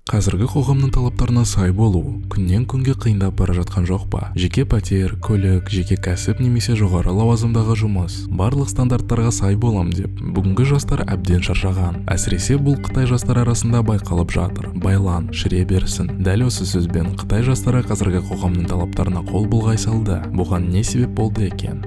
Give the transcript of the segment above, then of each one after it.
Қазіргі қоғамның талаптарына сай болу күннен күнге қиындап бара жатқан жоқ па? Жеке пәтер, көлік, жеке кәсіп немесе жоғары лауазымдағы жұмыс барлық стандарттарға сай болам деп бүгінгі жастар әбден шаршаған. Әсіресе бұл Қытай жастары арасында байқалып жатыр. Байлан, шіре берсін. Дәл осы сөзбен Қытай жастары қазіргі қоғамның талаптарына қол бұлғай салды. Бұған не себеп болды екен?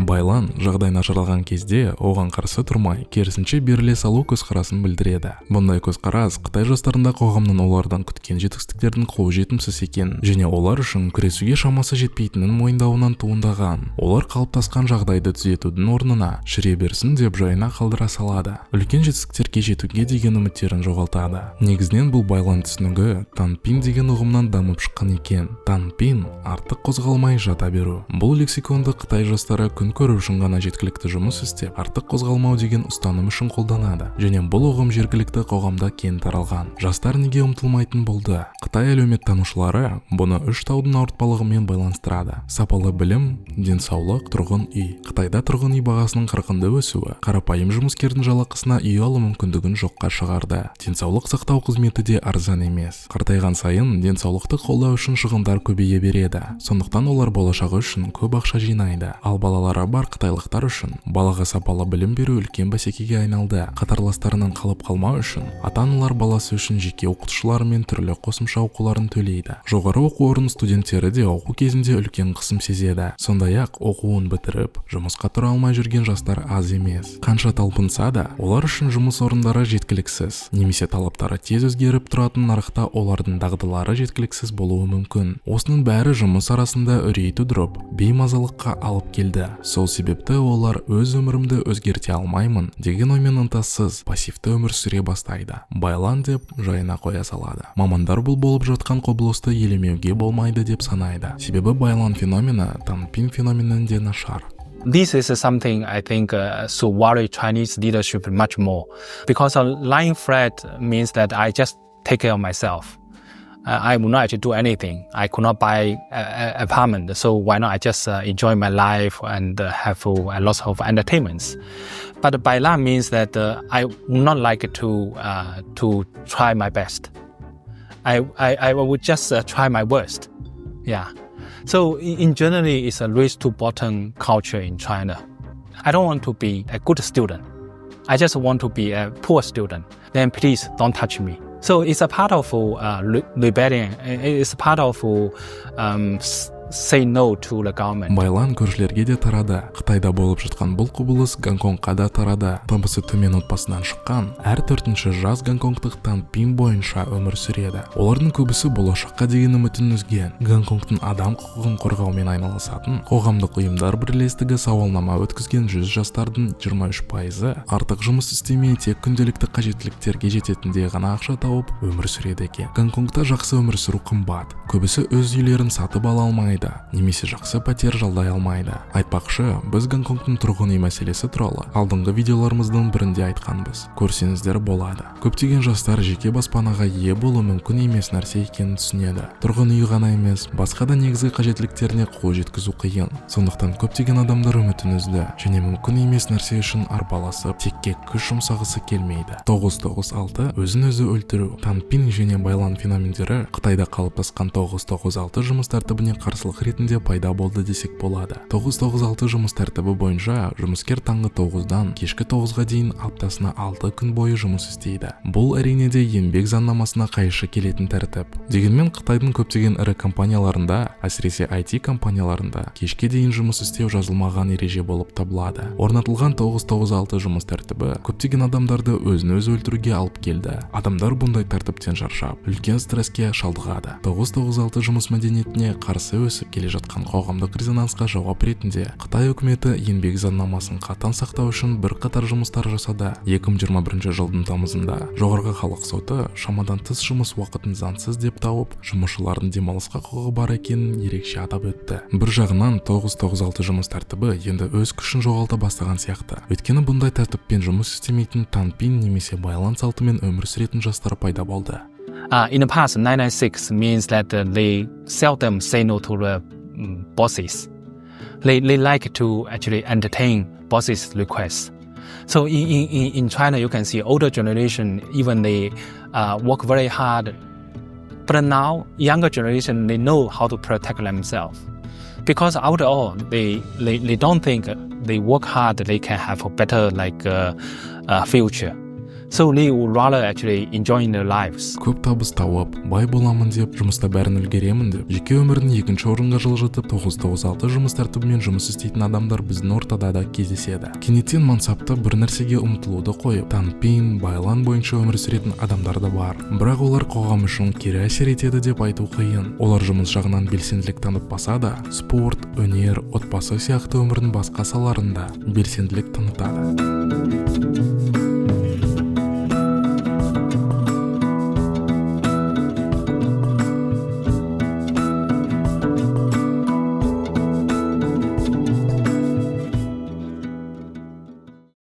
Байлан жағдай нашарлаған кезде оған қарсы тұрмай, керісінше беріле салу көзқарасын білдіреді. Бұндай көзқарас Қытай жастарында қоғамның олардан күткен жетістіктердің қол жетімсіз екенін және олар үшін күресуге шамасы жетпейтінін мойындауынан туындаған. Олар қалыптасқан жағдайды түзетудің орнына шіре берсін деп жайына қалдыра салады. Үлкен жетістіктерге жетуге деген үміттерін жоғалтады. Негізінен бұл байлан түсінігі танпин деген ұғымнан дамып шыққан екен. Танпин артық қозғалмай жата беру. Бұл лексиконды Қытай жастары күн көру үшін ғана жеткілікті жұмыс істеп, артық қозғалмау деген ұстаным үшін қолданады. Және бұл ұғым жергілікті қоғамда кең таралған. Жастар неге ұмтылмайтын болды? Қытай әлеуметтанушылары бұны үш таудың ауыртпалығымен байланыстырады. Сапалы білім, денсаулық, тұрғын үй. Қытайда тұрғын үй бағасының қарқынды өсуі қарапайым жұмыскердің жалақысына үй алу мүмкіндігін жоққа шығарды. Денсаулық сақтау қызметі де арзан емес. Қартайған сайын денсаулықты қолдау үшін шығындар көбейе береді. Сондықтан олар болашағы үшін көп ақша жинайды. Ал балалары бар қытайлықтар үшін балаға сапалы білім беру үлкен бәсекеге айналды. Қатарластарынан қалып қалмау үшін ата-аналар баласы үшін жеке оқытушылар мен түрлі қосымша оқуларын төлейді. Жоғары оқу орын студенттері де оқу кезінде үлкен қысым сезеді. Сондай-ақ оқуын бітіріп, жұмысқа тұра алмай жүрген жастар аз емес. Қанша талпынса да, олар үшін жұмыс орындары жеткіліксіз, немесе талаптары тез өзгеріп тұратын нарықта олардың дағдылары жеткіліксіз болуы мүмкін. Осының бәрі жұмыс арасында үрей тудырып, беймазалыққа алып келді. Сол себепті олар өз өмірімді өзгерте алмаймын деген оймен ынтасыз, пассивті өмір сүре бастайды. Байлан деп жайына қоя салады. Мамандар бұл болып жатқан құбылысты елемеуге болмайды деп санайды. Себебі байлан феномені танпин феноменінен де нашар. This is something I think should worry Chinese leadership much more. Because a lying flat means that I just take care of myself. I will not actually do anything. I could not buy an apartment, so why not I just enjoy my life and have lots of entertainments. But Bailan means that I would not like to try my best. I would just try my worst. Yeah. So in generally, it's a race to bottom culture in China. I don't want to be a good student. I just want to be a poor student. Then please don't touch me. So it's a part of rebellion. It's a part of say no to the government. Байлан көршілерге де тарады. Қытайда болып жатқан бұл құбылыс Гонконгқа да тарады. Табысы төмен отбасынан шыққан әр төртінші жас гонконгтық танпин бойынша өмір сүреді. Олардың көбісі болашаққа деген үмітін үзген. Гонконгтың адам құқығын қорғаумен айналысатын қоғамдық ұйымдар бірлестігі сауалнама өткізген 100 жастардың 23% артық жұмыс істемей тек күнделікті қажеттіліктерге жететіндей ғана ақша тауып өмір сүреді екен. Гонконгта жақсы өмір сүру қымбат. Көбісі өз үйлерін сатып ала алмайды, немесе жақсы пәтер жалдай алмайды. Айтпақшы, біз Гонконгтың тұрғын үй мәселесі туралы алдыңғы видеоларымыздың бірінде айтқанбыз. Көрсеңіздер болады. Көптеген жастар жеке баспанаға ие болу мүмкін емес нәрсе екенін түсінеді. Тұрғын үй ғана емес, басқа да негізгі қажеттіліктеріне қол жеткізу қиын. Сондықтан көптеген адамдар үмітін үзді және мүмкін емес нәрсе үшін арпалысып, текке күш жұмсағысы келмейді. 996 өзін-өзі өлтіру, танпин және байлан феномендері Қытайда қалыптасқан 996 жұмыс тәртібіне қарсылық ретінде пайда болды десек болады. 996 жұмыс тәртібі бойынша жұмыскер таңғы 9-дан кешкі 9-ға дейін аптасына 6 күн бойы жұмыс істейді. Бұл әрине де еңбек заңнамасына қайшы келетін тәртіп. Дегенмен Қытайдың көптеген ірі компанияларында, әсіресе IT компанияларында кешке дейін жұмыс істеу жазылмаған ереже болып табылады. Орнатылған 996 жұмыс тәртібі көптеген адамдарды өзін-өзі өлтіруге алып келді. Адамдар бұндай тәртіптен шаршап, үлкен стресске шалдығады. 996 жұмыс мәдениетіне қарсы өсіп келе жатқан қоғамдық резонансқа жауап ретінде Қытай үкіметі еңбек заңнамасын қатаң сақтау үшін бірқатар жұмыстар жасады. 2021 жылдың тамызында жоғарғы халық соты шамадан тыс жұмыс уақытын заңсыз деп тауып, жұмысшылардың демалысқа құқығы бар екенін ерекше атап өтті. Бір жағынан 996 жұмыс тәртібі енді өз күшін жоғалта бастаған сияқты. Өйткені бұндай тәртіппен жұмыс істемейтін танпин немесе байлан салтымен өмір сүретін жастар пайда болды. In the past, 996 means that they seldom say no to the bosses. They like to actually entertain bosses' requests. So in China, you can see older generation, even they work very hard. But now, younger generation, they know how to protect themselves. Because after all, they don't think they work hard, they can have a better future. So they would rather actually enjoy their lives. Көп табыс тауып, бай боламын деп, жұмыста бәрін үлгеремін деп, жеке өмірін екінші орынға жылжытып, 996 жұмыс тәртібімен жұмыс істейтін адамдар біздің ортада да кездеседі. Кенеттен мансапта бір нәрсеге ұмтылуды қойып, таңпин, байлан бойынша өмір сүретін адамдар да бар. Бірақ олар қоғам үшін кері әсер етеді деп айту қиын. Олар жұмыс жағынан белсенділік танытпаса да, спорт, өнер, отбасы сияқты өмірдің басқа салаларында белсенділік танытады.